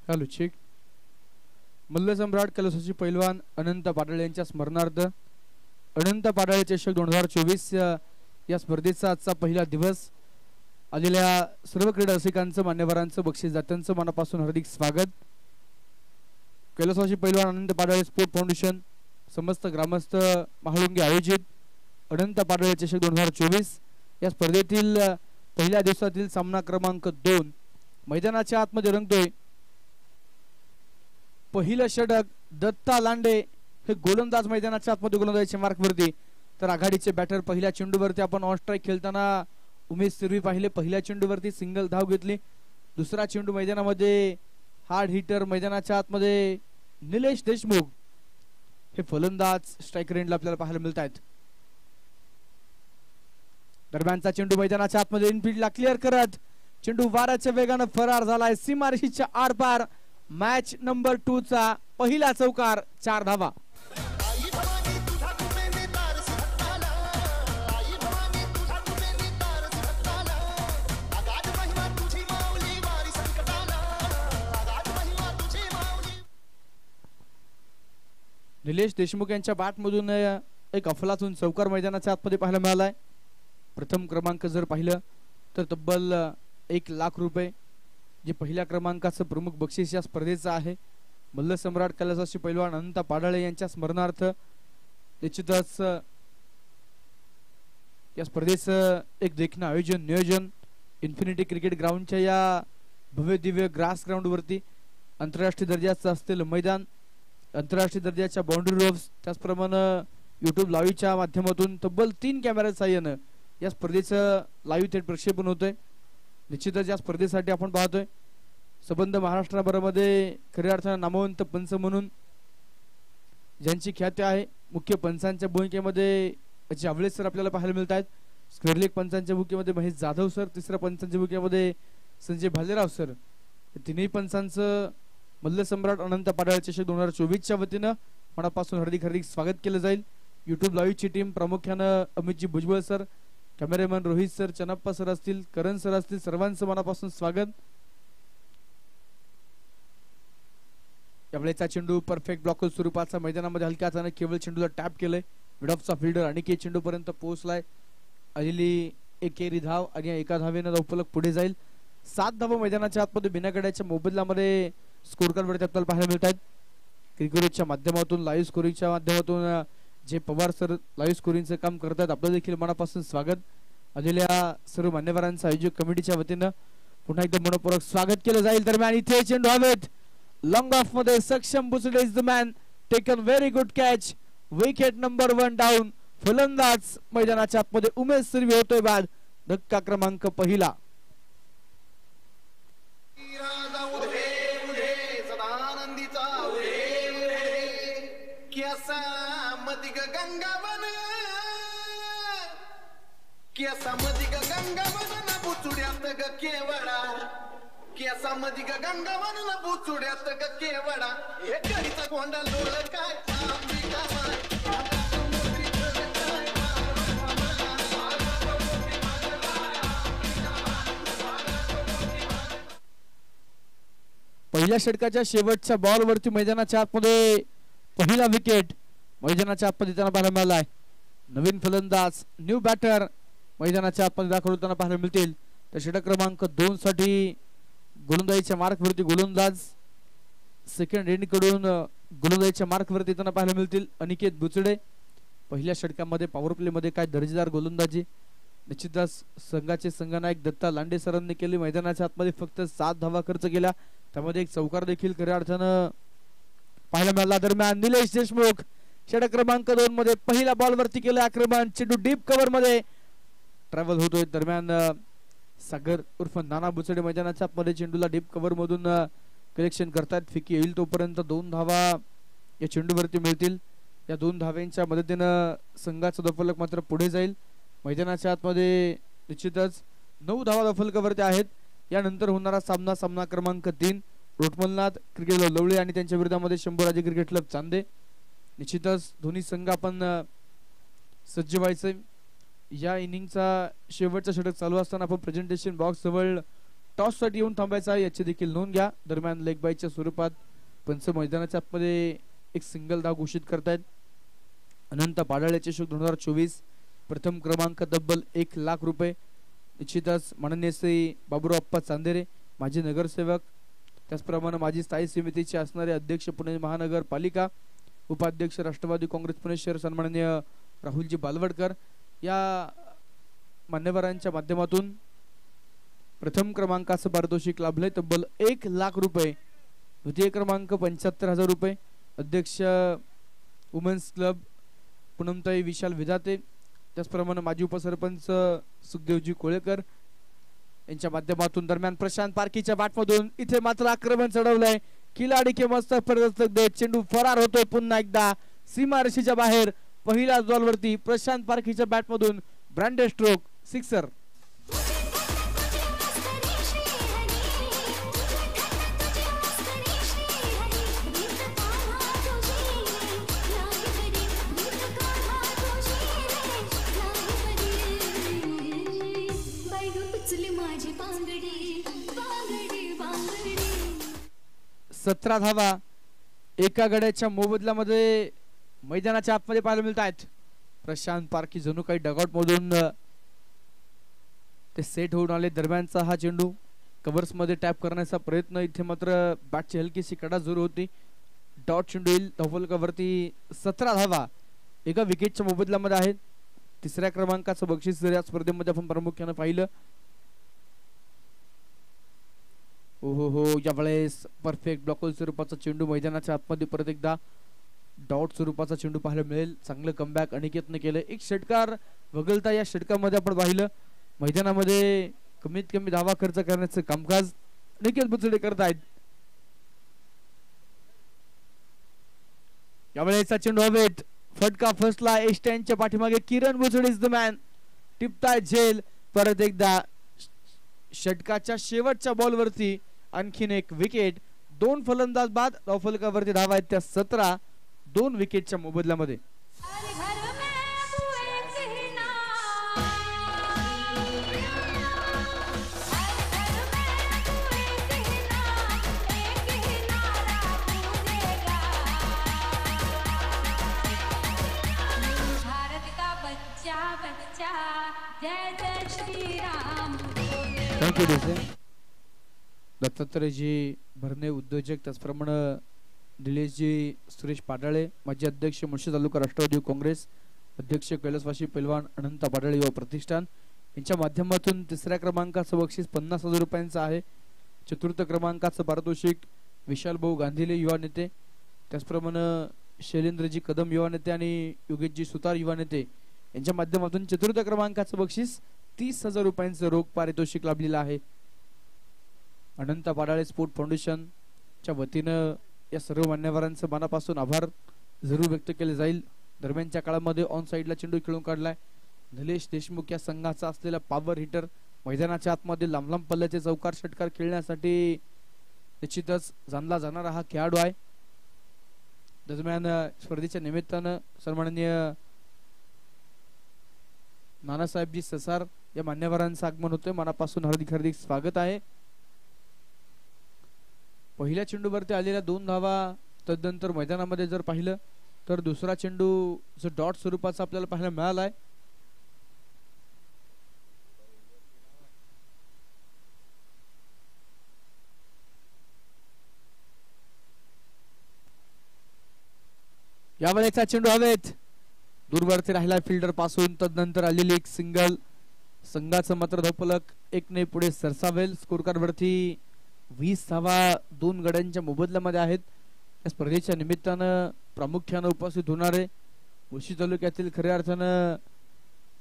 Hello check. मल्लसम्राट कलसाची पैलवान अनंत पाडळे यांच्या स्मरणार्थ अनंत पाडळे चषक 2024 या स्पर्धेचा आजचा पहिला दिवस. आलेल्या सर्व क्रीडा रसिकांचं मान्यवरांचं बक्षीस दात्यांचं मनापासून हार्दिक स्वागत. कैलासवासी पैलवान अनंत पाडळे स्पोर्ट फाउंडेशन समस्त ग्रामस्थ महाळुंगे आयोजित अनंत पाडळे चषक 2024 या स्पर्धेतील पहिल्या दिवसातील सामना क्रमांक 2 मैदानाच्या आतमध्ये रंगतोय. पहिलं षटक दत्ता लांडे हे गोलंदाज मैदानाच्या आतमध्ये गोलंदाजीच्या मार्कवरती, तर आघाडीचे बॅटर पहिल्या चेंडूवरती आपण ऑन स्ट्राइक खेळताना उमेश सिरवी पाहिले. पहिल्या चेंडूवरती सिंगल धाव घेतली. दुसरा चेंडू मैदानामध्ये हार्ड हिटर मैदानाच्या आतमध्ये निलेश देशमुख हे फलंदाज स्ट्राइक रेंजला आपल्याला पाहायला मिळत आहेत. दरम्यानचा चेंडू मैदानाच्या आतमध्ये इनफिल्डला क्लिअर करत चेंडू वाऱ्याच्या वेगाने फरार झालाय सीमारेषेच्या आरपार. मॅच नंबर 2 चा पहिला चौकार 4 धावा. निलेश देशमुख यांच्या बॅटमधून एक अफलातून चौकार मैदानाच्या आतमध्ये पाहायला मिळालाय. प्रथम क्रमांक जर पाहिलं तर तब्बल 1 लाख रुपये जे पहिल्या क्रमांकाचं प्रमुख बक्षीस या स्पर्धेचं आहे. मल्लसम्राट कैलासवासी पैलवान अनंत पाडळे यांच्या स्मरणार्थ निश्चितच या स्पर्धेचं एक देखणं आयोजन नियोजन इन्फिनिटी क्रिकेट ग्राउंडच्या या भव्य दिव्य ग्रास ग्राउंड वरती आंतरराष्ट्रीय दर्जाचं असलेलं मैदान, आंतरराष्ट्रीय दर्जाच्या बाउंड्री रोव्स, त्याचप्रमाणे युट्यूब लाईव्हच्या माध्यमातून तब्बल 3 कॅमेरा साह्यानं या स्पर्धेचं लाईव्ह थेट प्रक्षेपण होतंय. निश्चितच या स्पर्धेसाठी आपण पाहतोय संबंध महाराष्ट्राभरामध्ये खऱ्या अर्थानं नामवंत पंच म्हणून ज्यांची ख्याती आहे. मुख्य पंचांच्या भूमिकेमध्ये जावळे सर आपल्याला पाहायला मिळत आहेत. स्क्वेअरलेग पंचांच्या भूमिकेमध्ये महेश जाधव सर, तिसऱ्या पंचांच्या भूमिकेमध्ये संजय भालेराव सर. तिन्ही पंचांचं मल्लसम्राट अनंत पाडळे चषक 2024च्या वतीनं मनापासून हार्दिक हार्दिक स्वागत केलं जाईल. युट्यूब लाईव्हची टीम प्रामुख्यानं Amitji Bhujbal sir, cameraman Rohit sir, Chanappa sir असतील, करण सर असतील, सर्वांचं मनापासून स्वागत. यावेळेचा चेंडू परफेक्ट ब्लॉक स्वरूपाचा मैदानामध्ये हलक्या हाताने केवळ चेंडूला टॅप केलंय. मिडऑफचा फिल्डर आणि चेंडू पर्यंत पोहोचलाय. आलेली एक एरी धाव आणि एका धावेनं धावफलक पुढे जाईल. 7 धावा मैदानाच्या आतमध्ये बिना गड्याच्या मोबदल्यामध्ये स्कोर कार्ड वरती आपल्याला पाहायला मिळत आहेत. क्रिकेटच्या माध्यमातून लाईव्ह स्कोरिंगच्या माध्यमातून जे पवार सर लाईव्ह स्कोरिंगचं काम करतात आपलं देखील मनापासून स्वागत. आलेल्या सर्व मान्यवरांचं आयोजक कमिटीच्या वतीनं पुन्हा एकदा मनपूर्वक स्वागत केलं जाईल. दरम्यान इथे चेंडू हवेत लॉंग ऑफ मध्ये Saksham Busde is the man taken very good catch. Wicket number 1 down. फलंदाज मैदानाच्या आतमध्ये उमेश सिरवी होतोय बाद. धक्का क्रमांक पहिला. पहिल्या षटकाच्या शेवटच्या बॉल वरती मैदानाच्या आतमध्ये पहिला विकेट मैदानाच्या आतमध्ये त्यांना पाहायला मिळालाय. नवीन फलंदाज न्यू बॅटर मैदानाच्या आतमध्ये दाखल होताना पाहायला मिळतील. तर षटक क्रमांक 2 साठी गोलंदाजीच्या मार्क वरती गोलंदाज सेकंड एंड कडून गोलंदाजीच्या मार्क वरती त्यांना पाहायला मिळतील अनिकेत बुचडे. पहिल्या षटकामध्ये पॉवर प्ले मध्ये काय दर्जेदार गोलंदाजी निश्चितच संघाचे संघनायक दत्ता लांडे सरांनी केली. मैदानाच्या आतमध्ये फक्त 7 धावा खर्च केल्या, त्यामध्ये एक चौकार देखील खऱ्या अर्थानं पाहायला मिळाला. दरम्यान निलेश देशमुख षटक क्रमांक 2 मध्ये पहिला बॉल वरती केलं आक्रमण. चेंडू डीप कव्हर मध्ये ट्रॅव्हल होतोय. दरम्यान सागर उर्फ नाना बुचडे मैदानाच्या आतमध्ये चेंडूला डीप कव्हर मधून कलेक्शन करतात. फिकी येईल तोपर्यंत 2 धावा या चेंडूवरती मिळतील. या 2 धाव्यांच्या मदतीनं संघाचा धावफलक मात्र पुढे जाईल. मैदानाच्या आतमध्ये निश्चितच 9 धावा धावफलकावरती आहेत. यानंतर होणारा सामना क्रमांक 3 रोटमलनाथ क्रिकेट लवळे आणि त्यांच्या विरोधामध्ये शंभूराजे क्रिकेट क्लब चांदे. निश्चितच दोन्ही संघ आपण सज्ज व्हायचंय. या इनिंगचा शेवटचा षटक चालू असताना आपण प्रेझेंटेशन बॉक्स जवळ टॉस साठी येऊन थांबायचा आहे याची देखील नोंद घ्या. दरम्यान लेग बायच्या स्वरूपात पंच मैदानाच्या आतमध्ये एक सिंगल धाव घोषित करतायत. अनंत पाडाळे चषक 2024 प्रथम क्रमांक तब्बल 1 लाख रुपये. निश्चितच माननीय श्री बाबूराव अप्पा चांदेरे माजी नगरसेवक, त्याचप्रमाणे माजी स्थायी समितीचे असणारे अध्यक्ष पुणे महानगरपालिका, उपाध्यक्ष राष्ट्रवादी काँग्रेस पुणे शहर सन्माननीय राहुलजी बालवडकर या मान्यवरांच्या माध्यमातून प्रथम क्रमांकाचं पारितोषिक लाभले तब्बल 1 लाख रुपये. द्वितीय क्रमांक 75,000 रुपये. अध्यक्ष वुमेन्स क्लब पूनमताई विशाल विधाते, त्याचप्रमाणे माजी उपसरपंच सुखदेवजी कोळेकर यांच्या माध्यमातून. दरम्यान प्रशांत पारखीच्या बॅटमधून इथे मात्र आक्रमण चढवलंय. खिलाडी के मस्तक प्रदर्शक देत चेंडू फरार होतोय पुन्हा एकदा सीमारेषेच्या बाहेर. पहिल्याच बॉलवरती प्रशांत पारखीच्या बॅटमधून ब्रँडेड स्ट्रोक, सिक्सर. सतरा धावा एका गड्याच्या मोबदल्यामध्ये मैदानाच्या आतमध्ये पाहायला मिळत आहेत. प्रशांत पारखी जणू काही डगआउट मधून ते सेट होऊन आले. दरम्यानचा हा चेंडू कव्हर्स मध्ये टॅप करण्याचा प्रयत्न, इथे मात्र बॅटची हलकीशी कडा जोर होती. डॉट चेंडू येईल धावफलकावरती. 17 धावा एका विकेटच्या मोबदल्यामध्ये आहेत. तिसऱ्या क्रमांकाचं बक्षीस जर या स्पर्धेमध्ये आपण प्रामुख्याने पाहिलं. हो यावेळेस परफेक्ट ब्लॉकल स्वरूपाचा चेंडू मैदानाच्या आतमध्ये परत एकदा डॉट स्वरूपाचा चेंडू पाहायला मिळेल. चांगलं कमबॅक अनिकेतने केलं. एक षटकार वगळता या षटकामध्ये आपण पाहिलं मैदानामध्ये कमीत कमी धावा खर्च करण्याचं कामकाज अनिकेत बुचडे करतायत. यावेळेचा चेंडू हवेत, फटका फसला. एस्टॅनच्या पाठीमागे किरण बुचडे इज द मॅन, टिपताय झेल. परत एकदा षटकाच्या शेवटच्या बॉलवरती आणखीन एक विकेट. 2 फलंदाज बाद धावफलकावरती धावा आहेत त्या 17 2 विकेटच्या मोबदल्यामध्ये. थँक्यू दत्तात्रयजी भरणे उद्योजक, त्याचप्रमाणे निलेशजी सुरेश पाडाळे माजी अध्यक्ष मुळशी तालुका राष्ट्रवादी काँग्रेस, अध्यक्ष कैलासवासी पैलवान अनंत पाडाळे युवा प्रतिष्ठान यांच्या माध्यमातून तिसऱ्या क्रमांकाचं बक्षीस 50,000 रुपयांचं आहे. चतुर्थ क्रमांकाचं पारितोषिक विशाल भाऊ गांधीले युवा नेते, त्याचप्रमाणे शैलेंद्रजी कदम युवा नेते आणि योगेशजी सुतार युवा नेते यांच्या माध्यमातून चतुर्थ क्रमांकाचं बक्षीस 30,000 रुपयांचं रोख पारितोषिक लाभलेलं आहे. अनंत पाडाळे स्पोर्ट फाउंडेशन च्या वतीनं या सर्व मान्यवरांचं मनापासून आभार जरूर व्यक्त केले जाईल. दरम्यानच्या काळामध्ये ऑन साइडला चेंडू खेळून काढलाय. निलेश देशमुख या संघाचा असलेला पॉवर हिटर मैदानाच्या आतमध्ये लांब लांब पल्ल्याचे चौकार षटकार खेळण्यासाठी निश्चितच जाणला जाणारा हा खेळाडू आहे. दरम्यान स्पर्धेच्या निमित्तानं सन्माननीय नानासाहेबजी ससार या मान्यवरांचं आगमन होतंय. मनापासून हार्दिक हार्दिक स्वागत आहे. पहिल्या चेंडूवरती आलेल्या 2 धावा, तदनंतर मैदानामध्ये जर पाहिलं तर दुसरा चेंडू जो डॉट स्वरूपाचा आपल्याला पाहायला मिळालाय. यावेळेचा चेंडू हवेत, दूरवरती राहिला फिल्डर पासून. तदनंतर आलेली एक सिंगल. संघाचं मात्र धावफलक 1 ने पुढे सरसावेल. स्कोर कार्ड वरती 20 धावा 2 गड्यांच्या मोबदल्यामध्ये आहेत. या स्पर्धेच्या निमित्तानं प्रामुख्यानं उपस्थित होणारे मुळशी तालुक्यातील खऱ्या अर्थानं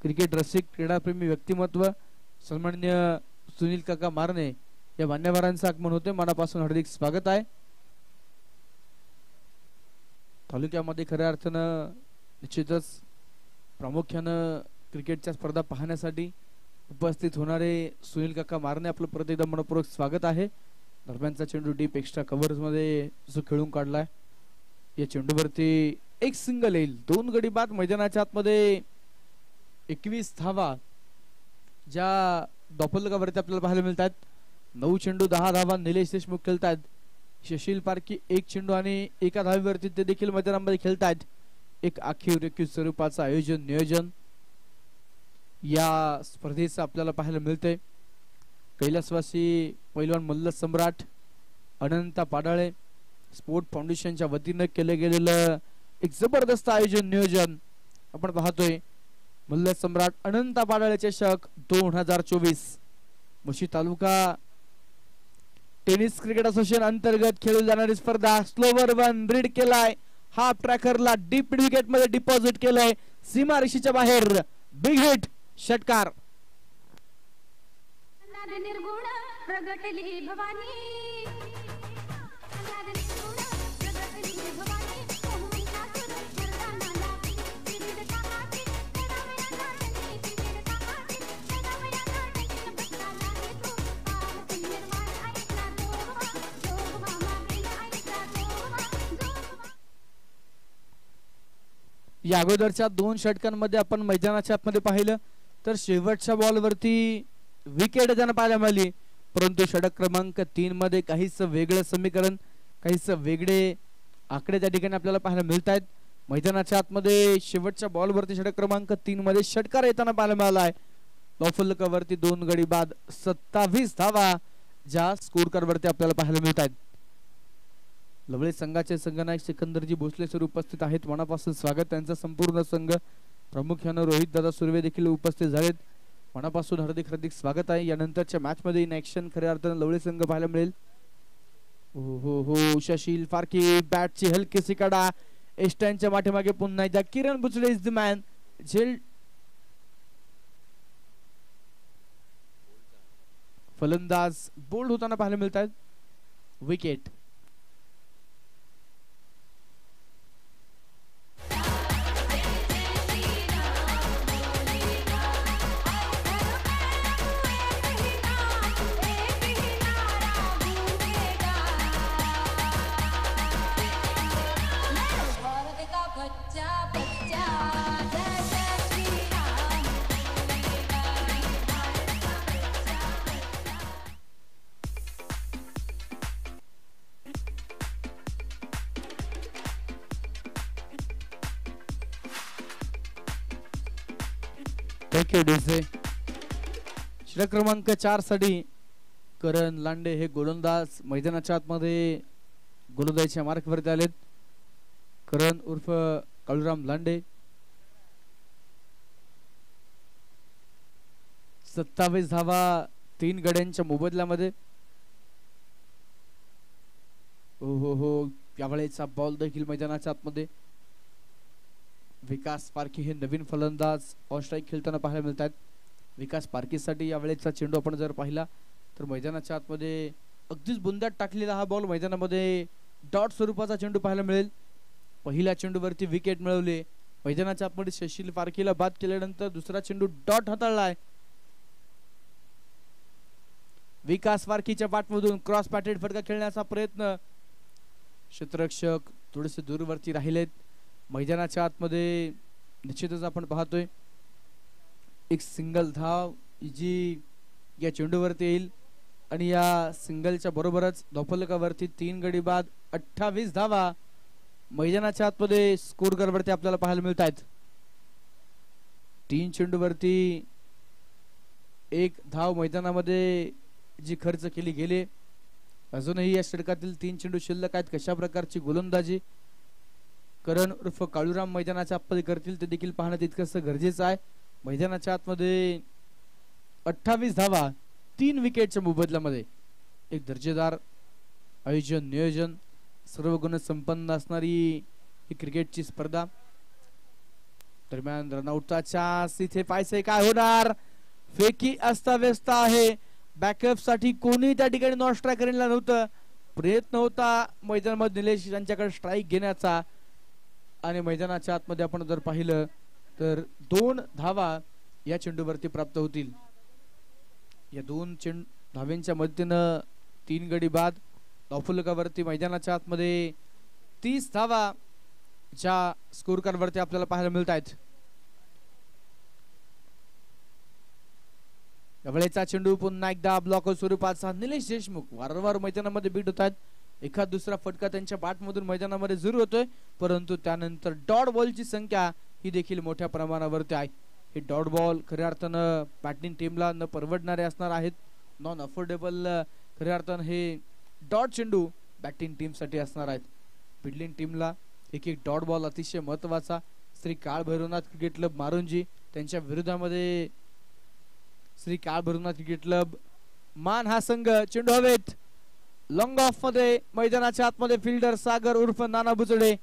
क्रिकेट रसिक क्रीडाप्रेमी व्यक्तिमत्व सन्माननीय सुनील काका मारणे या मान्यवरांचं आगमन होते. मनापासून हार्दिक स्वागत आहे. तालुक्यामध्ये खऱ्या अर्थानं निश्चितच प्रामुख्यानं क्रिकेटच्या स्पर्धा पाहण्यासाठी उपस्थित होणारे सुनील काका मारणे आपलं परत एकदा मनपूर्वक स्वागत आहे. दरम्यानचा चेंडू डीप एक्स्ट्रा कव्हर्स मध्ये जो खेळून काढलाय. या चेंडूवरती एक सिंगल येईल. 2 गडी बाद मैदानाच्या आतमध्ये 21 धावा ज्या धावफलकावरती आपल्याला पाहायला मिळतात. 9 चेंडू 10 धावा निलेश देशमुख खेळतायत. सुशील पारखी 1 चेंडू आणि एका धावेवरती ते देखील मैदानामध्ये खेळतायत. एक आखीव रेखीव स्वरूपाचं आयोजन नियोजन या स्पर्धेचं आपल्याला पाहायला मिळतंय. कैलासवासी पैलवान मल्ल सम्राट अनंता पाडाळे स्पोर्ट फाउंडेशनच्या वतीनं केलं गेलेलं एक जबरदस्त आयोजन नियोजन आपण पाहतोय. मल्ल सम्राट अनंता पाडाळे चषक 2024 मुळशी तालुका टेनिस क्रिकेट असोसिएशन अंतर्गत खेळली जाणारी स्पर्धा. स्लोवर वन रीड केलाय. हाफ ट्रॅकरला डीप विकेट मध्ये डिपॉझिट केलंय. सीमा रेषेच्या बाहेर बिग हिट षटकार. निर्गुण प्रगटली भवानी या अगोदरच्या 2 षटकांमध्ये आपण मैदानाच्या आतमध्ये पाहिलं तर शेवटच्या बॉलवरती विकेट त्यांना पाहायला मिळाली. परंतु षटक क्रमांक 3 मध्ये काहीच वेगळं समीकरण काहीच वेगळे आकडे त्या ठिकाणी आपल्याला पाहायला मिळत आहेत. मैदानाच्या आतमध्ये शेवटच्या बॉलवरती षटक क्रमांक 3 मध्ये षटकार येताना पाहायला मिळाला आहे. लॉफलकावरती 2 गडी बाद 27 धावा ज्या स्कोर कार्ड वरती आपल्याला पाहायला मिळत आहेत. लवळे संघाचे संघनायक सिकंदरजी भोसले सर उपस्थित आहेत. मनापासून स्वागत. त्यांचा संपूर्ण संघ प्रामुख्याने रोहित दादा सुर्वे देखील उपस्थित झालेत. मनापासून हार्दिक स्वागत आहे. यानंतरच्या मॅच मध्ये इन ऍक्शन खऱ्या अर्थाने लवळे संघ पाहायला मिळेल. हो सुशील फारकी बॅटची हलकीसी कडा एस्टॅनच्या पाठीमागे पुन्हा एकदा किरण बुचडे इज द मॅन. झेल फलंदाज बोल्ड होताना पाहायला मिळत आहेत. विकेट षटक क्रमांक 4 साठी करण लांडे हे गोलंदाज मैदानाच्या आतमध्ये गोलंदाजीच्या मार्कवरती आलेत. करण उर्फ काळूराम लांडे 27 धावा 3 गड्यांच्या मोबदल्यामध्ये. हो यावेळेचा बॉल देखील मैदानाच्या आतमध्ये. विकास पारखी हे नवीन फलंदाज ऑन स्ट्राइक खेळताना पाहायला मिळतात. विकास पारखीसाठी यावेळेचा चेंडू आपण जर पाहिला तर मैदानाच्या आतमध्ये अगदीच बुंद्यात टाकलेला हा बॉल मैदानामध्ये डॉट स्वरूपाचा चेंडू पाहायला मिळेल. पहिल्या चेंडूवरती विकेट मिळवले. मैदानाच्या आतमध्ये सुशील पारखीला बाद केल्यानंतर दुसरा चेंडू डॉट हाताळलाय. विकास पारखीच्या पाठमधून क्रॉस पॅटेड फटका खेळण्याचा प्रयत्न. क्षेत्ररक्षक थोडेसे दूरवरती राहिलेत. मैदानाच्या आतमध्ये निश्चितच आपण पाहतोय एक सिंगल धाव जी या चेंडूवरती येईल आणि या सिंगलच्या बरोबरच धावफलकावरती 3 गडी बाद 28 धावा मैदानाच्या आतमध्ये स्कोर कार्डवरती आपल्याला पाहायला मिळत आहेत. 3 चेंडूवरती 1 धाव मैदानामध्ये जी खर्च केली गेली. अजूनही या षटकातील 3 चेंडू शिल्लक आहेत. कशा प्रकारची गोलंदाजी करण उर्फ काळूराम मैदानाच्या आतमध्ये करतील ते देखील पाहणं तितकंच गरजेचं आहे. मैदानाच्या आतमध्ये 28 धावा 3 विकेटच्या मोबदल्यामध्ये एक दर्जेदार आयोजन नियोजन सर्व गुण संपन्न असणारी ही क्रिकेटची स्पर्धा. दरम्यान रनआउटचा चान्स इथे पाहायचंय काय होणार. फेकी अस्ताव्यस्त आहे. बॅकअप साठी कोणी त्या ठिकाणी नॉन स्ट्रायकरला नव्हतं. प्रयत्न होता मैदानामध्ये निलेश यांच्याकडे स्ट्राईक घेण्याचा आणि मैदानाच्या आतमध्ये आपण जर पाहिलं तर 2 धावा या चेंडूवरती प्राप्त होतील. या 2 धाव्यांच्या मदतीनं 3 गडी बाद धावफलकावरती मैदानाच्या आतमध्ये 30 धावा ज्या स्कोर कार्डवरती आपल्याला पाहायला मिळत आहेत. यावेळेचा चेंडू पुन्हा एकदा ब्लॉक स्वरूपाचा निलेश देशमुख वारंवार मैदानामध्ये बीट होतात. एखाद दुसरा फटका त्यांच्या बॅटमधून मैदानामध्ये जरूर होतोय, परंतु त्यानंतर डॉट बॉलची संख्या ही देखील मोठ्या प्रमाणावरती आहे. हे डॉट बॉल खऱ्या अर्थानं बॅटिंग टीमला न परवडणारे असणार आहेत. नॉन अफोर्डेबल खऱ्या अर्थानं हे डॉट चेंडू बॅटिंग टीम साठी असणार आहेत. फिल्डिंग टीमला एक एक डॉट बॉल अतिशय महत्वाचा. श्री काळ भैरवनाथ क्रिकेट क्लब मारुंजी त्यांच्या विरोधामध्ये श्री काळ भैरवनाथ क्रिकेट क्लब मान हा संघ. चेंडू हवेत लॉंग ऑफ मध्ये मैदानाच्या आतमध्ये फिल्डर सागर उर्फ नाना बुचडे.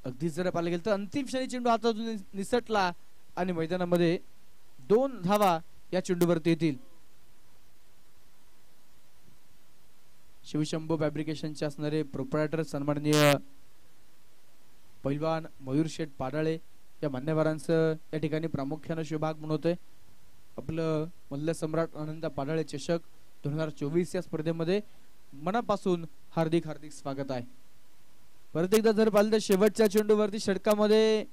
अगदी जर पाहिलं गेलं तर अंतिम क्षणी चेंडू हातातून निसटला आणि मैदानामध्ये 2 धावा या चेंडूवरती येतील. शिवशंभू फॅब्रिकेशनचे असणारे प्रोप्रायटर सन्माननीय पैलवान मयूर शेठ पाडाळे या मान्यवरांचं या ठिकाणी प्रामुख्याने शुभागमन होतंय. आपलं मल्ल सम्राट अनंत पाडाळे चषक 2024 या स्पर्धेमध्ये मनापासून हार्दिक हार्दिक स्वागत आहे. परत एकदा जर पाहिलं तर शेवटच्या चेंडूवरती षटकामध्ये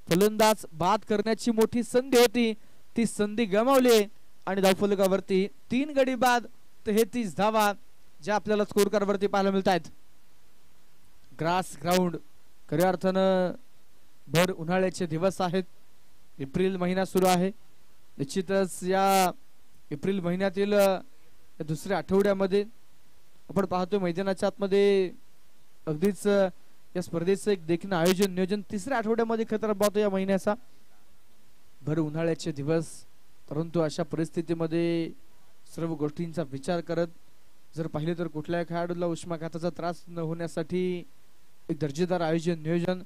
फलंदाज बाद करण्याची मोठी संधी होती, ती संधी गमावली आणि धावफलकावरती 3 गडी बाद 33 धावा ज्या आपल्याला स्कोर कार्ड वरती पाहायला मिळत आहेत. ग्रास ग्राउंड खऱ्या अर्थानं भर उन्हाळ्याचे दिवस आहेत. एप्रिल महिना सुरू आहे. निश्चितच या एप्रिल महिन्यातील दुसऱ्या आठवड्यामध्ये आपण पाहतोय मैदानाच्या आतमध्ये अगदीच या स्पर्धेचं एक देखील आयोजन नियोजन तिसऱ्या आठवड्यामध्ये खतर पाहतो या महिन्याचा. भर उन्हाळ्याचे दिवस, परंतु अशा परिस्थितीमध्ये सर्व गोष्टींचा विचार करत जर पाहिले तर कुठल्याही खेळाडूला उष्माघाताचा त्रास न होण्यासाठी एक दर्जेदार आयोजन नियोजन,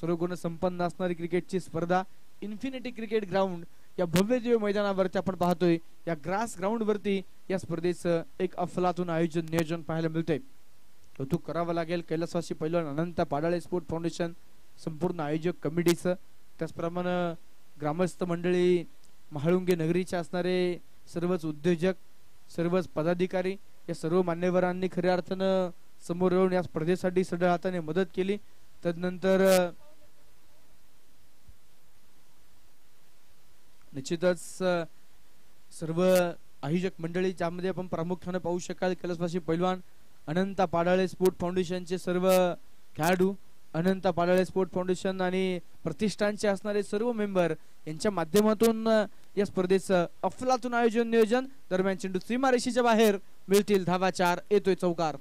सर्व गुण संपन्न असणारी क्रिकेटची स्पर्धा इन्फिनिटी क्रिकेट ग्राउंड या भव्य दिव्य मैदानावरती आपण पाहतोय. या ग्रास ग्राउंड वरती या स्पर्धेचं एक अफलातून आयोजन नियोजन पाहायला मिळतंय. कौतुक करावं लागेल कैलासवासी पैलवान अनंत पाडाळे स्पोर्ट फाउंडेशन संपूर्ण आयोजक कमिटीचं, त्याचप्रमाणे ग्रामस्थ मंडळी, महाळुंगे नगरीचे असणारे सर्वच उद्योजक, सर्वच पदाधिकारी या सर्व मान्यवरांनी खऱ्या अर्थानं समोर येऊन या स्पर्धेसाठी सढळ हाताने मदत केली. तदनंतर निश्चितच सर्व आयोजक मंडळी ज्यामध्ये आपण प्रामुख्याने पाहू शकाल कैलासवासी पैलवान अनंत पाडाळे स्पोर्ट फाउंडेशनचे सर्व खेळाडू, अनंत पाडाळे स्पोर्ट फाउंडेशन आणि प्रतिष्ठानचे असणारे सर्व मेंबर यांच्या माध्यमातून या स्पर्धेचं अफलातून आयोजन नियोजन. दरम्यान चेंडू सीमारेषेच्या बाहेर मिळतील धावा 4. येतोय चौकार.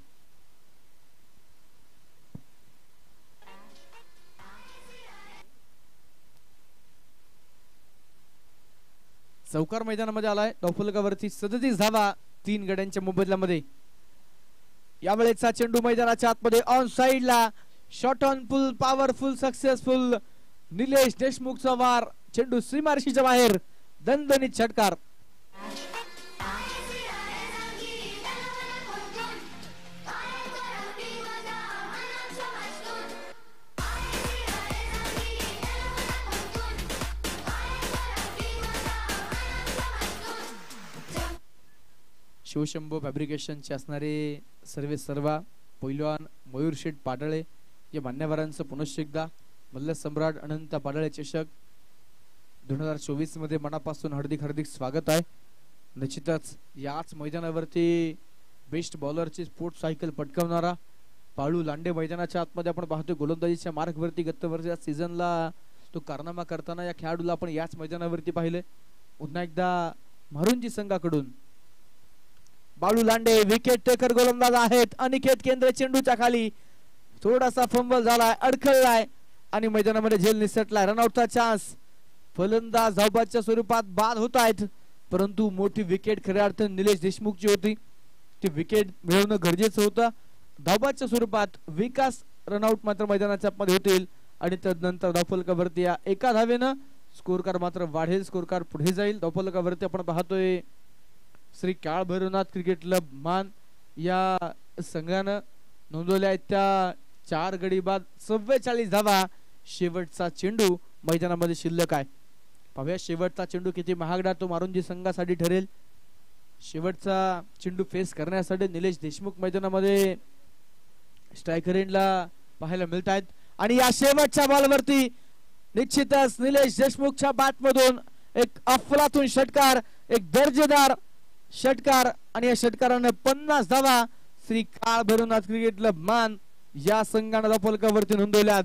चौकार मैदानामध्ये आलाय. धावफलकावरती 37 धावा 3 गड्यांच्या मोबदल्यामध्ये. यावेळेचा चेंडू मैदानाच्या आतमध्ये ऑन साइडला shot on full powerful successful Nilesh देशमुखचा वार. चेंडू सीमारेषेच्या बाहेर. दणदणीत षटकार. शिवशंभू फॅब्रिकेशनचे असणारे सर्वा पैलवान मयूर शेठ पाडाळे या मान्यवरांचं पुनश्च एकदा मल्ल सम्राट अनंत पाडाळे चषक 2024 मध्ये मनापासून हार्दिक हार्दिक स्वागत आहे. निश्चितच याच मैदानावरती बेस्ट बॉलरची स्पोर्ट्स सायकल पटकावणारा बाळू लांडे मैदानाच्या आतमध्ये आपण पाहतोय गोलंदाजीच्या मार्गवरती गत वर्षी या सीझनला तो कारनामा करताना या खेळाडूला आपण याच मैदानावरती पाहिले. पुन्हा एकदा मारुंजी संघाकडून बाळू लांडे विकेट टेकर गोलंदाज आहेत. अनिकेत केंद्र चेंडूच्या खाली थोडासा फंबल झालाय, अडखळलाय आणि मैदानामध्ये झेल निसटलाय. रनआउटचा चान्स. फलंदाज धावबादच्या स्वरूपात बाद होत आहेत, परंतु मोठी विकेट खऱ्या अर्थाने निलेश देशमुखची होती. ती विकेट मिळवणं गरजेचं होतं. धावबादच्या स्वरूपात विकास रनआउट मात्र मैदानाच्या मध्ये होतील आणि तदनंतर धावफलकावरती या एका धावेनं स्कोर कार्ड मात्र वाढेल. स्कोर कार्ड पुढे जाईल. धावफलकावरती आपण पाहतोय श्री काळ भैरवनाथ क्रिकेट क्लब मान या संघानं नोंदवल्या आहेत त्या 4 गडी बाद 44 धावा. शेवटचा चेंडू मैदानामध्ये शिल्लक आहे. पाहूया शेवटचा चेंडू किती महागडा तो मारुंजी संघासाठी ठरेल. शेवटचा चेंडू फेस करण्यासाठी निलेश देशमुख मैदानामध्ये स्ट्रायकर एंडला पाहायला मिळत आहेत आणि या शेवटच्या बॉलवरती निश्चितच निलेश देशमुखच्या बॅट मधून एक अफलातून षटकार. एक दर्जेदार षटकार आणि या षटकाराने 50 धावा श्री काळ भैरवनाथ क्रिकेट क्लब मान या संघाने फलकावरती नोंदवल्यात.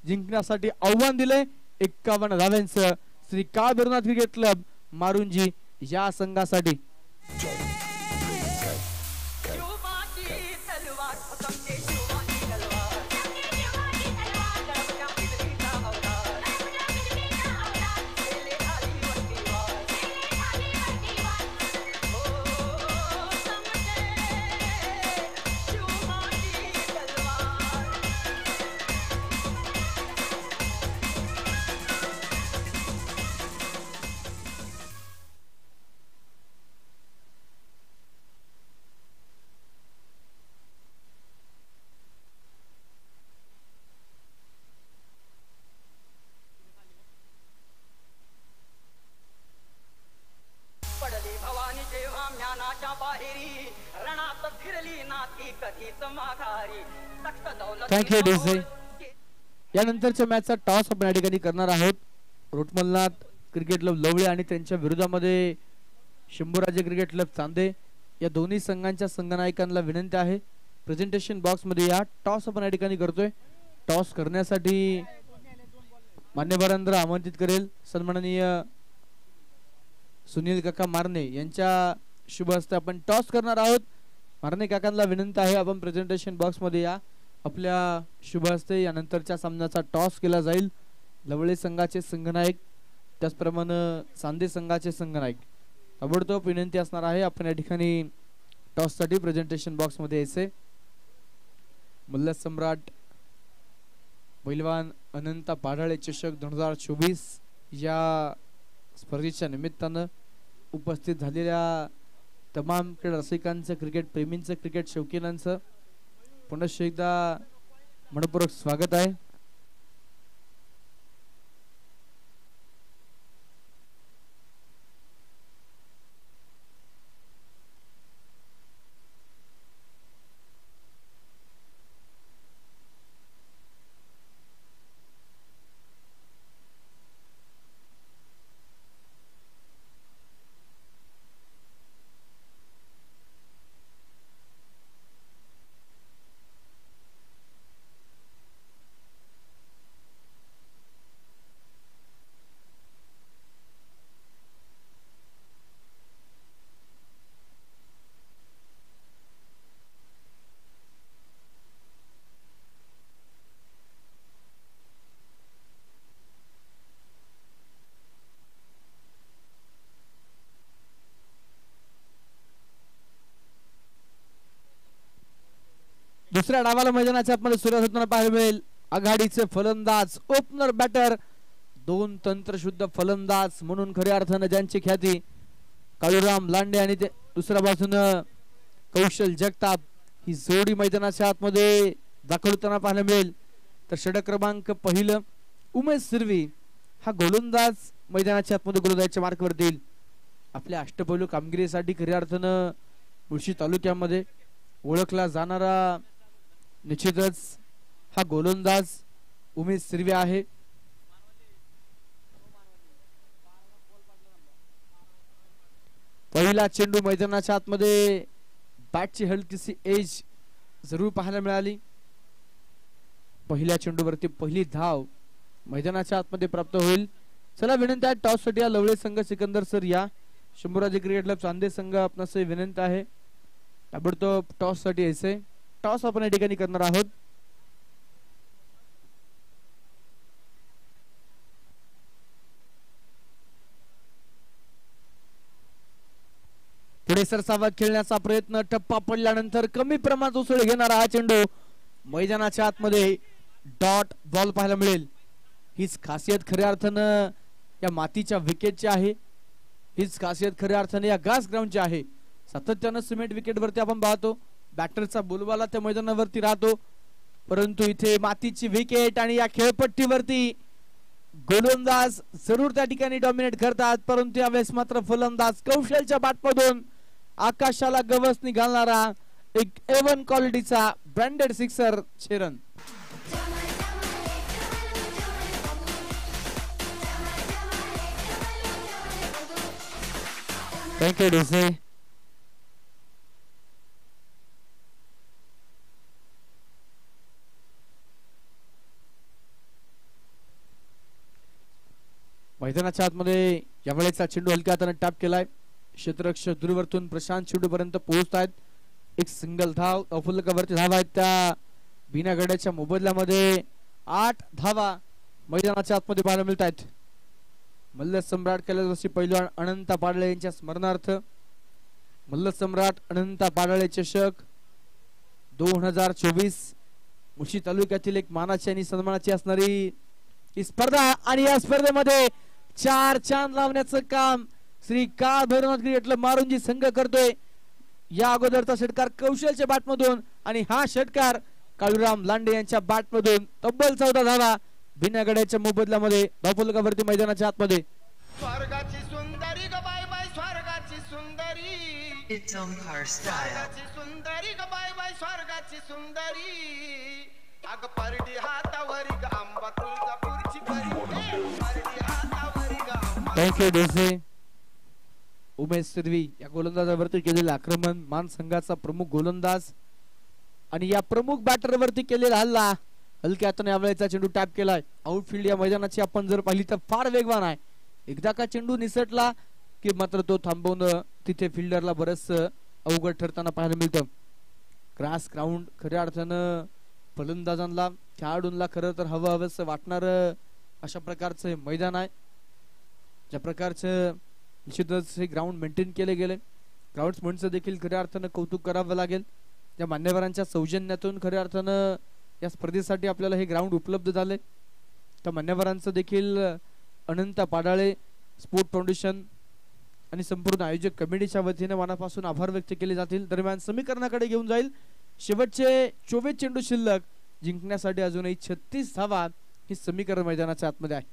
जिंकण्यासाठी आव्हान दिले 51 धावांचं श्री काळ भैरवनाथ क्रिकेट क्लब मारुंजी या संघासाठी. Thank you DJ. यानंतरच्या मॅचचा टॉस आपण या ठिकाणी करणार आहोत. रोटमलनाथ क्रिकेट क्लब लवळे आणि त्यांच्या विरोधामध्ये शंभूराजे क्रिकेट क्लब चांदे या दोन्ही संघांच्या संघनायकांना विनंती आहे प्रेझेंटेशन बॉक्स मध्ये या. टॉस आपण या ठिकाणी करतोय. टॉस करण्यासाठी मान्यवरांना आमंत्रित करेल सन्माननीय सुनील काका मारणे यांच्या शुभ हस्ते आपण टॉस करणार आहोत. मारणे काकांना विनंती आहे आपण प्रेझेंटेशन बॉक्स मध्ये या. आपल्या शुभ हस्ते यानंतरच्या सामन्याचा टॉस केला जाईल. लवळे संघाचे संघनायक त्याचप्रमाणे चांदे संघाचे संघनायक ताबडतोब विनंती असणार आहे आपण या ठिकाणी टॉस साठी प्रेझेंटेशन बॉक्स मध्ये यायचे. मल्ल सम्राट पैलवान अनंता पाढाळे चषक 2024 या स्पर्धेच्या निमित्तानं उपस्थित झालेल्या तमाम क्रीडा रसिकांचं क्रिकेट प्रेमींचं क्रिकेट शौकीनांचं पुनश्च एकदा मनपूर्वक स्वागत आहे. दुसऱ्या डावाला मैदानाच्या आतमध्ये सुरुवात होताना पाहायला मिळेल. आघाडीचे फलंदाज ओपनर बॅटर दोन तंत्रशुद्ध फलंदाज म्हणून खऱ्या अर्थाने ज्यांची ख्याती काळूराम लांडे आणि ते दुसऱ्या बाजूनं कौशल जगताप ही जोडी मैदानाच्या आतमध्ये दाखल होताना पाहायला मिळेल. तर षटक क्रमांक पहिलं उमेश सिरवी हा गोलंदाज मैदानाच्या आतमध्ये गोलंदाजीच्या मार्कवरती येईल. आपल्या अष्टपैलू कामगिरीसाठी खऱ्या अर्थानं मुळशी तालुक्यामध्ये ओळखला जाणारा निश्चितच हा गोलंदाज उमेश सिरवे आहे. पहिला चेंडू मैदानाच्या आतमध्ये बॅटची हलकीशी एज जरूर पाहायला मिळाली. पहिल्या चेंडूवरती पहिली धाव मैदानाच्या आतमध्ये प्राप्त होईल. चला विनंती आहे टॉस साठी या लवळे संघ सिकंदर सर या. शंभूराजे क्रिकेट क्लब चांदे संघ आपणास विनंती आहे ताबडतोब टॉस साठी यायचे. टॉस आपण या ठिकाणी करणार आहोत. पुढे सरसावत खेळण्याचा प्रयत्न टप्पा पडल्यानंतर कमी प्रमाणात उसळ घेणारा हा चेंडू मैदानाच्या आतमध्ये डॉट बॉल पाहायला मिळेल. हीच खासियत खऱ्या अर्थानं या मातीच्या विकेटची आहे. हीच खासियत खऱ्या अर्थाने या घास ग्राउंडची आहे. सातत्यानं सिमेंट विकेट वरती आपण पाहतो बॅटरचा बोलबाला त्या मैदानावरती राहतो परंतु इथे मातीची विकेट आणि या खेळपट्टीवरती गोलंदाज जरूर त्या ठिकाणी डॉमिनेट करतात परंतु यावेळेस मात्र फलंदाज कौशलच्या बॅटमधून आकाशाला गवसणी घालणारा एक A1 क्वालिटीचा ब्रँडेड सिक्सर छेरन. Thank you DC. मैदानाच्या आतमध्ये यावेळेचा चेंडू हलक्या हाताने टॅप केलाय. क्षेत्ररक्षक दूरवरतून प्रशांत चेंडू पर्यंत पोहोचतायत. एक सिंगल धाव अफुलकावरती धावा आहेत त्या बिना गड्याच्या मोबदल्यामध्ये 8 धावा मैदानाच्या आतमध्ये पाहायला मिळत आहेत. मल्ल सम्राट कैलासवासी पैलवान अनंता पाडळे यांच्या स्मरणार्थ मल्ल सम्राट अनंता पाडळे चषक 2024 मुळशी तालुक्यातील एक मानाची आणि सन्मानाची असणारी ही स्पर्धा आणि या स्पर्धेमध्ये 4 चांद लावण्याचं काम श्री काळ भैरवनाथ क्रिकेट मारुंजी संघ करतोय. या अगोदरचा षटकार कौशलच्या बॅट मधून आणि हा षटकार काळूराम लांडे यांच्या बॅट मधून तब्बल 14 धावा बिना गड्याच्या मोबदल्यामध्ये धावफलकावरती मैदानाच्या आतमध्ये. स्वर्गाची सुंदरी ग bye bye स्वर्गाची Sundari It's on car style. स्वर्गाची सुंदरी ग बाय बाय स्वर्गाची सुंदरी अग परडी हातावरी ग आंबा तुळजापूरची परी परडी हातावरी ग आंबा. थँक्यू डोसे. उमेश सिद्वी या गोलंदाजावरती केलेलं आक्रमण मान संघाचा प्रमुख गोलंदाज आणि या प्रमुख बॅटरवरती केलेला हल्ला हलक्या हाताने यावेळेचा चेंडू टॅप केलाय. आउटफील्ड या मैदानाची आपण जर पाहिली तर फार वेगवान आहे. एकदा का चेंडू निसटला की मात्र तो थांबवणं तिथे फिल्डरला बरंच अवघड ठरताना पाहायला मिळतं. क्रॉस ग्राउंड खऱ्या अर्थानं फलंदाजांना खेळाडूंना खरं तर हवंसं वाटणार अशा प्रकारचं हे मैदान आहे. ज्या प्रकारचं निश्चितच हे ग्राउंड मेंटेन केले गेले ग्राउंड्समनचं देखील खऱ्या अर्थानं कौतुक करावं लागेल. या मान्यवरांच्या सौजन्यातून खऱ्या अर्थानं या स्पर्धेसाठी आपल्याला हे ग्राउंड उपलब्ध झाले. त्या मान्यवरांचं देखील अनंता पाडाळे स्पोर्ट फाउंडेशन आणि संपूर्ण आयोजक कमिटीच्या वतीने मनापासून आभार व्यक्त केले जातील. दरम्यान समीकरणाकडे घेऊन जाईल. शेवटचे 24 चेंडू शिल्लक जिंकण्यासाठी अजूनही 36 धावा ही समीकरण मैदानाच्या आतमध्ये आहे.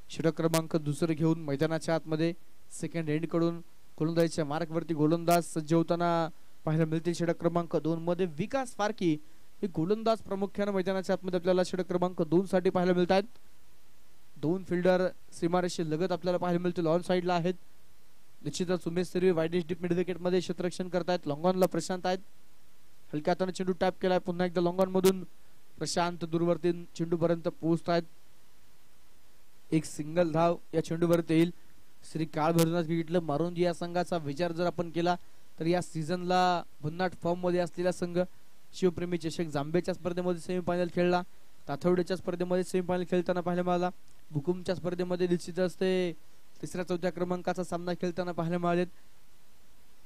षटक क्रमांक 2 घेऊन मैदानाच्या आतमध्ये सेकंड एंड कडून गोलंदाजीच्या मार्कवरती गोलंदाज सज्ज होताना पाहायला मिळतील. षटक क्रमांक 2 मध्ये विकास फारकी हे गोलंदाज प्रामुख्याने मैदानाच्या आतमध्ये आपल्याला षटक क्रमांक 2 साठी पाहायला मिळत आहेत. 2 फिल्डर सीमारेषे लगत आपल्याला पाहायला मिळतील ऑन साइडला आहेत. निश्चितच Umesh Sirve wideish deep mid wicket मध्ये क्षेत्ररक्षण करतायत. लॉंगॉनला प्रशांत आहेत. हलक्या हाताने चेंडू टॅप केलाय. पुन्हा एकदा लॉंगॉन मधून प्रशांत दूरवरती चेंडू पर्यंत पोहोचतायत. एक सिंगल धाव या चेंडूवरती येईल. श्री काळ भैरवनाथ क्रिकेट मारुंजी या संघाचा विचार जर आपण केला तर या सीझनला भन्नाट फॉर्म मध्ये असलेला संघ शिवप्रेमी चषक जांभेच्या स्पर्धेमध्ये सेमीफायनल खेळला. ताथवड्याच्या स्पर्धेमध्ये सेमीफायनल खेळताना पाहायला मिळाला. भुकुमच्या स्पर्धेमध्ये निश्चितच ते 3ऱ्या-4थ्या क्रमांकाचा सामना खेळताना पाहायला मिळालेत.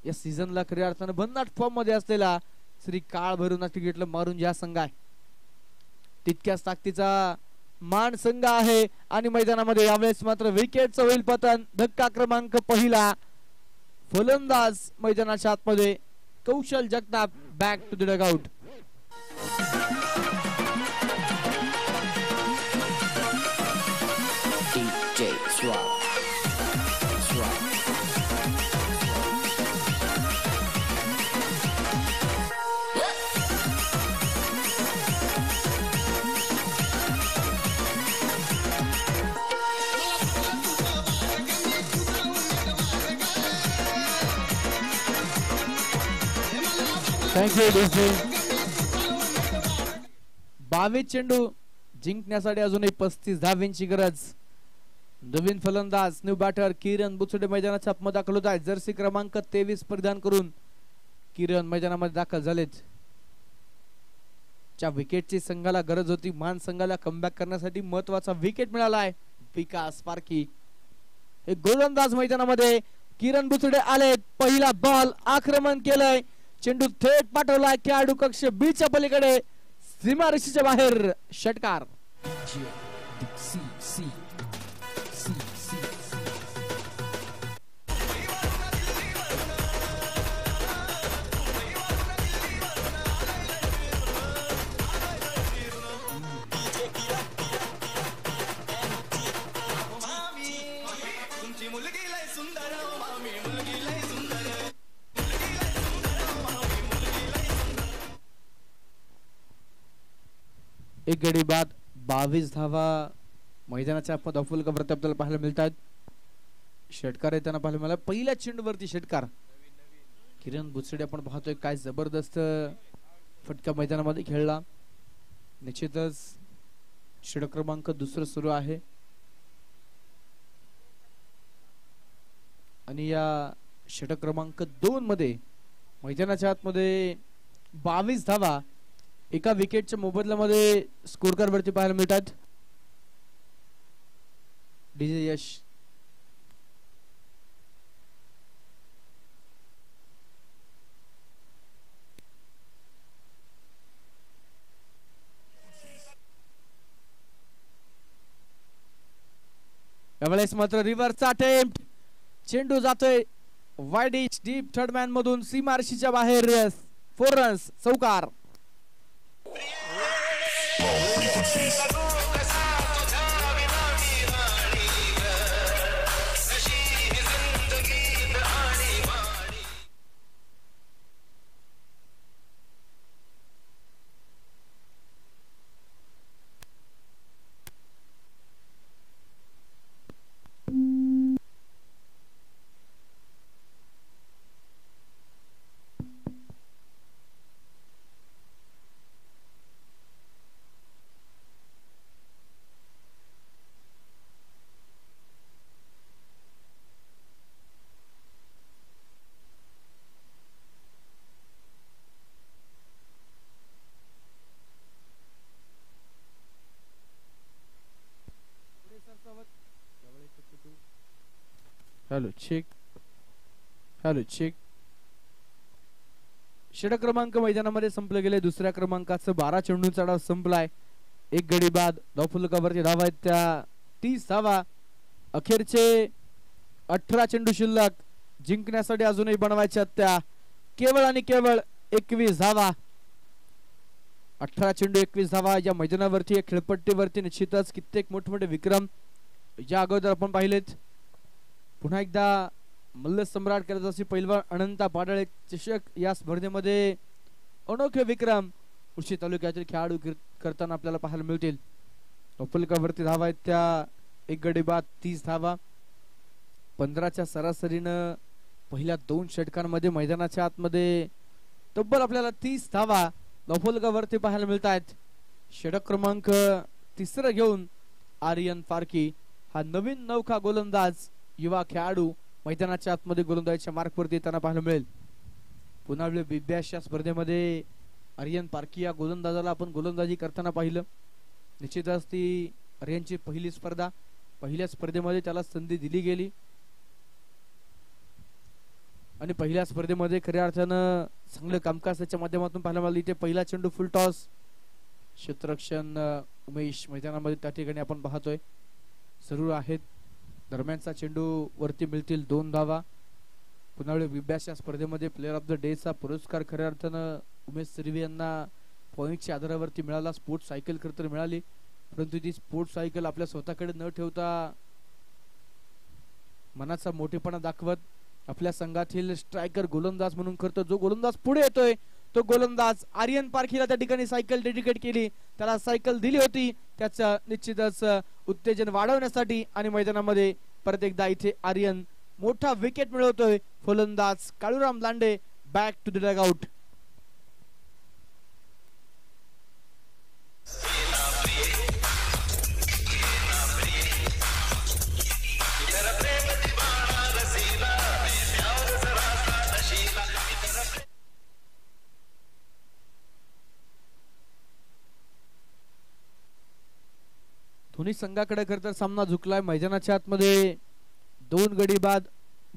या सीझनला खऱ्या अर्थानं भन्नाट फॉर्म मध्ये असलेला श्री काळ भैरवनाथ क्रिकेट मारुंजी हा संघ आहे. तितक्याच ताकदीचा मान संघ आहे आणि मैदानामध्ये यावेळेस मात्र विकेटचं होईल पतन. धक्का क्रमांक 1 फलंदाज मैदानाच्या आतमध्ये Kaushal Jagtap back to the dugout. Thank you DC. 22 चेंडू जिंकण्यासाठी अजूनही 35 धावांची गरज. नवीन फलंदाज न्यू बॅटर किरण बुचडे मैदानाच्या आतमध्ये दाखल होत आहे. जर्सी क्रमांक 23 परिधान करून किरण मैदानामध्ये दाखल झालेत. ज्या विकेटची संघाला गरज होती मान संघाला कमबॅक करण्यासाठी महत्वाचा विकेट मिळाला आहे. विकास पारकी एक गोलंदाज मैदानामध्ये. किरण बुचडे आलेत. पहिला बॉल आक्रमण केलंय. चेंडू थेट पाठवला खेळाडू कक्ष बीच्या पलीकडे सीमारेषेच्या बाहेर. षटकार. एक गडी बाद 22 धावा मैदानाच्या आपण अफुलकावरती आपल्याला पाहायला मिळतात. षटकार येताना पाहायला मला पहिल्या चेंडूवरती षटकार. किरण बुचडे आपण पाहतोय काय जबरदस्त फटका मैदानामध्ये खेळला. निश्चितच षटक क्रमांक दुसरं सुरू आहे आणि या षटक क्रमांक 2 मध्ये मैदानाच्या आतमध्ये 22 धावा एका विकेटच्या मोबदल्यामध्ये स्कोर कार्ड वरती पाहायला मिळतात. डीजे यश यावेळेस मात्र रिव्हर्सचा अटेम्प्ट. चेंडू जातोय wide edge deep third man मधून सीमारशीच्या बाहेर. 4 रन्स चौकार. Hello check. षटक क्रमांक मैदानामध्ये संपले गेले. दुसऱ्या क्रमांकाचं 12 चेंडूंचा डाव संपलाय. एक गडी बाद. धावफलकावरती धावा आहेत त्या 30 धावा. अखेरचे 18 चेंडू शिल्लक. जिंकण्यासाठी अजूनही बनवायच्या त्या केवळ आणि केवळ 21 धावा. 18 चेंडू 21 धावा या मैदानावरती या खेळपट्टीवरती निश्चितच कित्येक मोठमोठे विक्रम या अगोदर आपण पाहिलेत. पुन्हा एकदा मल्ल सम्राट करताची पैलवान अनंता पाडळे चषक या स्पर्धेमध्ये अनोखे विक्रम उर्शी तालुक्यातील खेळाडू करताना आपल्याला पाहायला मिळतील. फलकावरती धावा आहेत त्या एक गडी बाद 30 धावा. 15च्या सरासरीनं पहिल्या 2 षटकांमध्ये मैदानाच्या आतमध्ये तब्बल आपल्याला 30 धावा फलकावरती पाहायला मिळत आहेत. षटक क्रमांक 3 घेऊन आर्यन फारकी हा नवीन नौका गोलंदाज युवा खेळाडू मैदानाच्या आतमध्ये गोलंदाजीच्या मार्कवरती येताना पाहायला मिळेल. पुन्हा बिब्याश या स्पर्धेमध्ये आर्यन पारकी या गोलंदाजाला आपण गोलंदाजी करताना पाहिलं. निश्चितच ती आर्यनची पहिली स्पर्धा. पहिल्या स्पर्धेमध्ये त्याला संधी दिली गेली आणि पहिल्या स्पर्धेमध्ये खऱ्या अर्थानं चांगलं कामकाज त्याच्या माध्यमातून पाहायला मिळालं. इथे पहिला चेंडू फुल टॉस. क्षेत्ररक्षण उमेश मैदानामध्ये त्या ठिकाणी आपण पाहतोय जरूर आहेत. दरम्यानचा चेंडू वरती मिळतील 2 धावा. पुन्हा विब्याच्या स्पर्धेमध्ये प्लेअर ऑफ द डे चा पुरस्कार खऱ्या अर्थानं उमेश सिरवी यांना पॉइंटच्या आधारावरती मिळाला. स्पोर्ट्स सायकल खरं मिळाली परंतु ती स्पोर्ट्स सायकल आपल्या स्वतःकडे न ठेवता मनाचा मोठेपणा दाखवत आपल्या संघातील स्ट्रायकर गोलंदाज म्हणून करतो. जो गोलंदाज पुढे येतोय तो गोलंदाज आर्यन पारखीला त्या ठिकाणी सायकल डेडिकेट केली. त्याला सायकल दिली होती त्याचं निश्चितच उत्तेजन वाढवण्यासाठी आणि मैदानामध्ये परत एकदा इथे आर्यन मोठा विकेट मिळवतोय. फलंदाज Kaluram Lande back to the dugout. दोन्ही संघाकडे खरं तर सामना झुकलाय. मैदानाच्या आतमध्ये 2 गडी बाद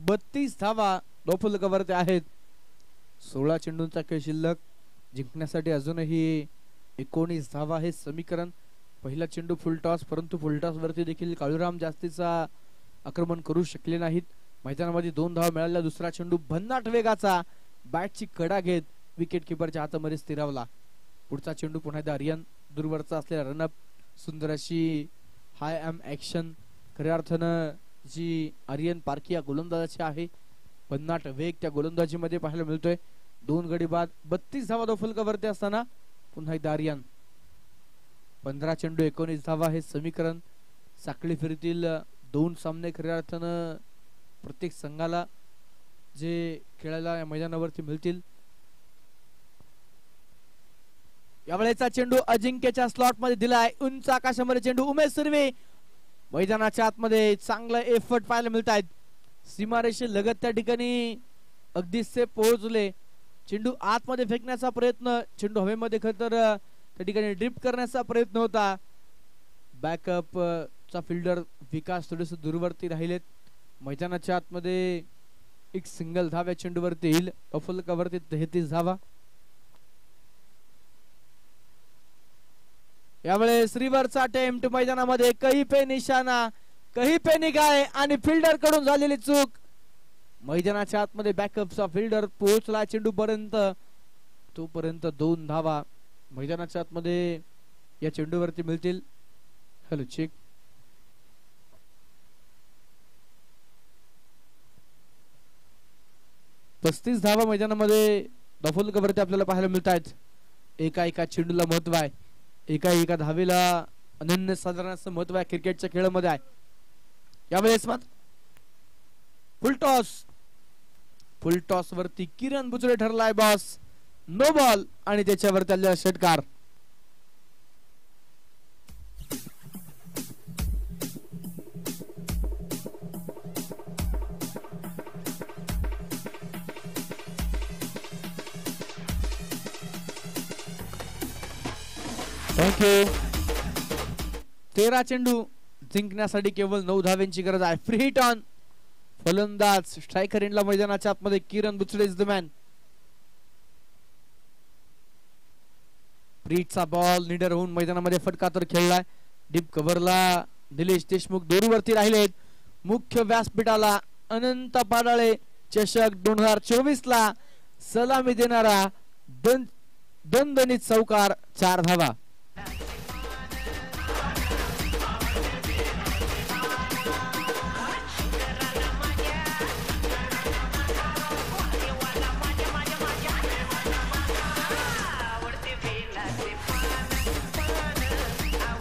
32 धावा फलकावरती आहेत. 16 चेंडूंचा खेळ शिल्लक. जिंकण्यासाठी अजूनही 19 धावा हे समीकरण. पहिला चेंडू फुल टॉस परंतु फुल टॉस वरती देखील काळूराम जास्तीचा आक्रमण करू शकले नाहीत. मैदानामध्ये 2 धावा मिळाल्या. दुसरा चेंडू भन्नाट वेगाचा बॅटची कडा घेत विकेट किपरच्या हातामध्ये स्थिरावला. पुढचा चेंडू पुन्हा एकदा आर्यन दूरवरचा असलेला रनअप. सुंदर अशी हाय एम ऍक्शन खऱ्या अर्थानं जी आर्यन पारकी या गोलंदाजाची आहे. भन्नाट वेग त्या गोलंदाजीमध्ये पाहायला मिळतोय. 2 गडी बाद 32 धावा फलकावरती असताना पुन्हा एकदा आर्यन. 15 चेंडू 19 धावा हे समीकरण. साखळी फेरीतील 2 सामने खऱ्या अर्थानं प्रत्येक संघाला जे खेळायला या मैदानावरती मिळतील. यावेळेचा चेंडू अजिंक्यच्या स्लॉट मध्ये दिलाय. उंच आकाशामध्ये चेंडू. उमेश सुर्वे मैदानाच्या आतमध्ये चांगलं एफर्ट पाहायला मिळत आहेत. सीमारेषे लगत त्या ठिकाणी अगदी सेफ पोहोचले. चेंडू आतमध्ये फेकण्याचा प्रयत्न, चेंडू हवेमध्ये खर तर त्या ठिकाणी ड्रिफ्ट करण्याचा प्रयत्न होता. बॅकअप चा फिल्डर विकास थोडेसे दूरवरती राहिलेत. मैदानाच्या आतमध्ये एक सिंगल धाव चेंडूवरती येईल. अफलकावरती 33 धावा. यावेळेस रिव्हरचा अटेम्प्ट मैदानामध्ये कही पे निशाणा, कही पे निघाय आणि फिल्डर कडून झालेली चूक. मैदानाच्या आतमध्ये बॅकअपचा फिल्डर पोहोचला चेंडू पर्यंत. तोपर्यंत 2 धावा मैदानाच्या आतमध्ये या चेंडूवरती मिळतील. Hello check. पस्तीस धावा मैदानामध्ये दाफोलकरवरती आपल्याला पाहायला मिळत आहेत. एका चेंडूला महत्व आहे. एका धावेला अनन्यसाधारण असं महत्व आहे क्रिकेटच्या खेळामध्ये आहे. यावेळेस फुल टॉस वरती किरण बुचडे ठरलाय बॉस. नो बॉल आणि त्याच्यावर त्याला षटकार. थँक्यू. 13 चेंडू जिंकण्यासाठी केवळ 9 धाव्यांची गरज आहे. Free hit on. फलंदाज स्ट्रायकर एंडला मैदानाच्या आतमध्ये Kiran Buchde is the man. प्रीटचा बॉल निडर होऊन मैदानामध्ये फटका तर खेळलाय. डीप कव्हरला निलेश देशमुख दोरीवरती राहिलेत. मुख्य व्यासपीठाला अनंत पाडाळे चषक 2024 ला सलामी देणारा दणदणीत चौकार. 4 धावा.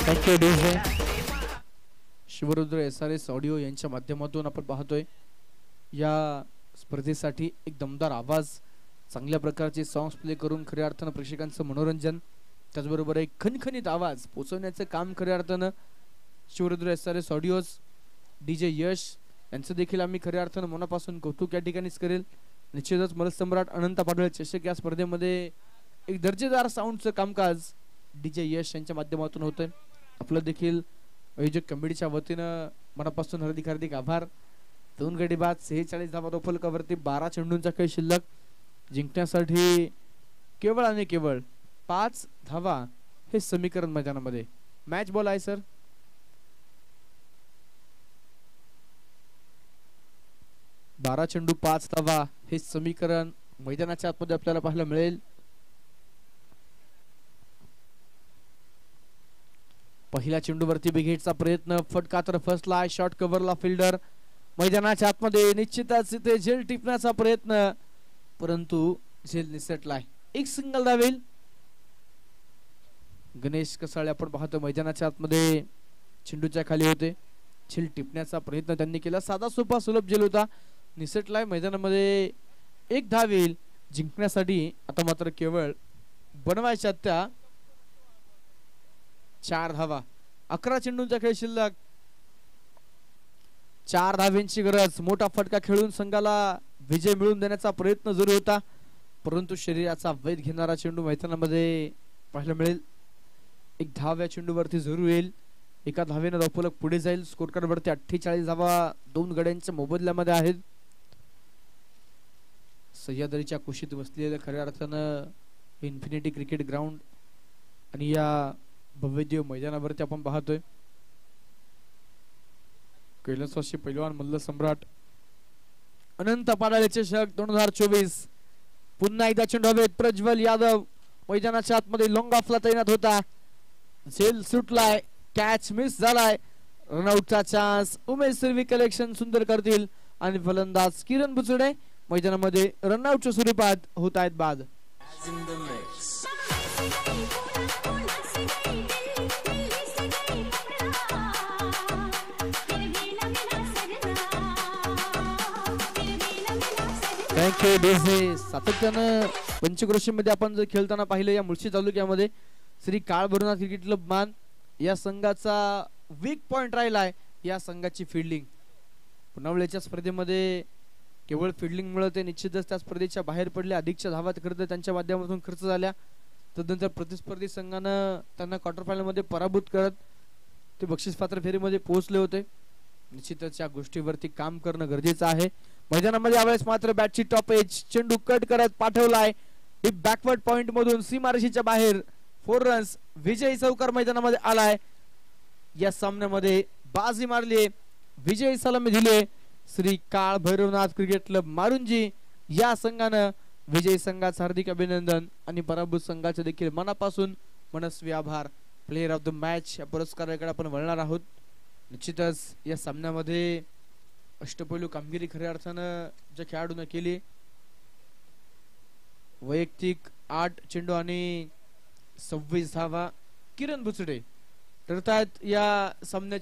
Thank you DJ. Shivrudra SRS audio यांच्या माध्यमातून आपण पाहतोय या स्पर्धेसाठी एक दमदार आवाज, चांगल्या प्रकारचे सॉंग्स प्ले करून खऱ्या अर्थानं प्रेक्षकांचं मनोरंजन, त्याचबरोबर एक खणखणीत आवाज पोचवण्याचं काम खऱ्या अर्थानं शिवरुद्र SRS ऑडिओज DJ यश यांचं देखील आम्ही खऱ्या अर्थानं मनापासून कौतुक या ठिकाणीच करेल. निश्चितच मलसम्राट अनंत पाडळे चषक या स्पर्धेमध्ये एक दर्जेदार साऊंडचं कामकाज DJ यश यांच्या माध्यमातून होतंय. आपलं देखील आयोजक कमिटीच्या वतीनं मनापासून हार्दिक आभार. 2 गडी बाद 46 धावा रोफलकावरती. 12 चेंडूंचा खेळ शिल्लक. जिंकण्यासाठी केवळ आणि केवळ 5 धावा हे समीकरण मैदानामध्ये. मॅच बॉल आहे सर. बारा चेंडू 5 धावा हे समीकरण मैदानाच्या आतमध्ये आपल्याला पाहायला मिळेल. पहिल्या चेंडूवरती बिघेटचा प्रयत्न. फटका तर फसला. शॉर्ट कव्हरला फिल्डर. मैदानाच्या आतमध्ये निश्चितच इथे झेल टिपण्याचा प्रयत्न, परंतु झेल निसटलाय. एक सिंगल धावेल. गणेश कसाळे आपण पाहतो मैदानाच्या आतमध्ये चेंडूच्या खाली होते. झेल टिपण्याचा प्रयत्न त्यांनी केला. साधा सोपा सुलभ झेल होता, निसटलाय. मैदानामध्ये एक धावेल. जिंकण्यासाठी आता मात्र केवळ बनवायच्या त्या 4 धावा. 11 चेंडूंचा खेळ शिल्लक. 4 धाव्यांची गरज. मोठा फटका खेळून संघाला विजय मिळवून देण्याचा प्रयत्न जरूर होता, परंतु शरीराचा वेध घेणारा चेंडू मैदानामध्ये पाहायला मिळेल. एक धाव या चेंडूवरती जरूर येईल. एका धावेने धावफलक पुढे जाईल. स्कोर कार्ड वरती 48 धावा 2 गड्यांच्या मोबदल्यामध्ये आहेत. सह्याद्रीच्या कुशीत बसलेलं खऱ्या अर्थानं इन्फिनिटी क्रिकेट ग्राउंड आणि या भव्य मैदानावरती आपण पाहतोय कैलासवासी पैलवान मल्ल सम्राट अनंत पाडाळे चषक 2024. पुन्हा एकदा चेंडू हवेत. प्रज्वल यादव मैदानाच्या आतमध्ये लॉंग ऑफला तैनात होता. झेल सुटलाय. कॅच मिस झालाय. रनआउटचा चान्स. उमेश सुर्वे कलेक्शन सुंदर करतील आणि फलंदाज किरण बुचडे मैदानामध्ये रनआउटच्या स्वरूपात होत आहेत बाद. Thank you DJ. सातत्यानं पंचक्रोशीमध्ये आपण जर खेळताना पाहिलं या मुळशी तालुक्यामध्ये श्री काळ भैरवनाथ क्रिकेट क्लब मान या संघाचा वीक पॉइंट राहिलाय या संघाची फिल्डिंग. पुनवल्याच्या स्पर्धेमध्ये केवळ फिल्डिंगमुळे ते निश्चितच त्या स्पर्धेच्या बाहेर पडले. अधिकच्या धावा करत त्यांच्या माध्यमातून खर्च झाल्या. तदनंतर प्रतिस्पर्धी संघानं त्यांना क्वार्टर फायनल मध्ये पराभूत करत ते बक्षीस पात्र फेरीमध्ये पोहोचले होते. निश्चितच या गोष्टीवरती काम करणं गरजेचं आहे. मैदानामध्ये यावेळेस मात्र बॅटची टॉप एज चेंडू कट करत पाठवलाय डीप बॅकवर्ड पॉइंट मधून सीमारेषेच्या बाहेर 4 रन्स. विजयी चौकार मैदानामध्ये आलाय. या सामन्यामध्ये बाजी मारली, विजयी सलामी दिली श्री काळ भैरवनाथ क्रिकेट क्लब मारुंजी. या संघानं विजयी संघाचं हार्दिक अभिनंदन आणि पराभूत संघाचे देखील मनापासून मनस्वी आभार. प्लेयर ऑफ द मॅच या पुरस्काराकडे आपण वळणार आहोत. निश्चितच या सामन्यामध्ये अष्टपैलू कामगिरी खऱ्या अर्थानं ज्या खेळाडूने केली, वैयक्तिक 8 चेंडू आणि 26 धावा किरण बुचडे ठरतायत या सामन्यात.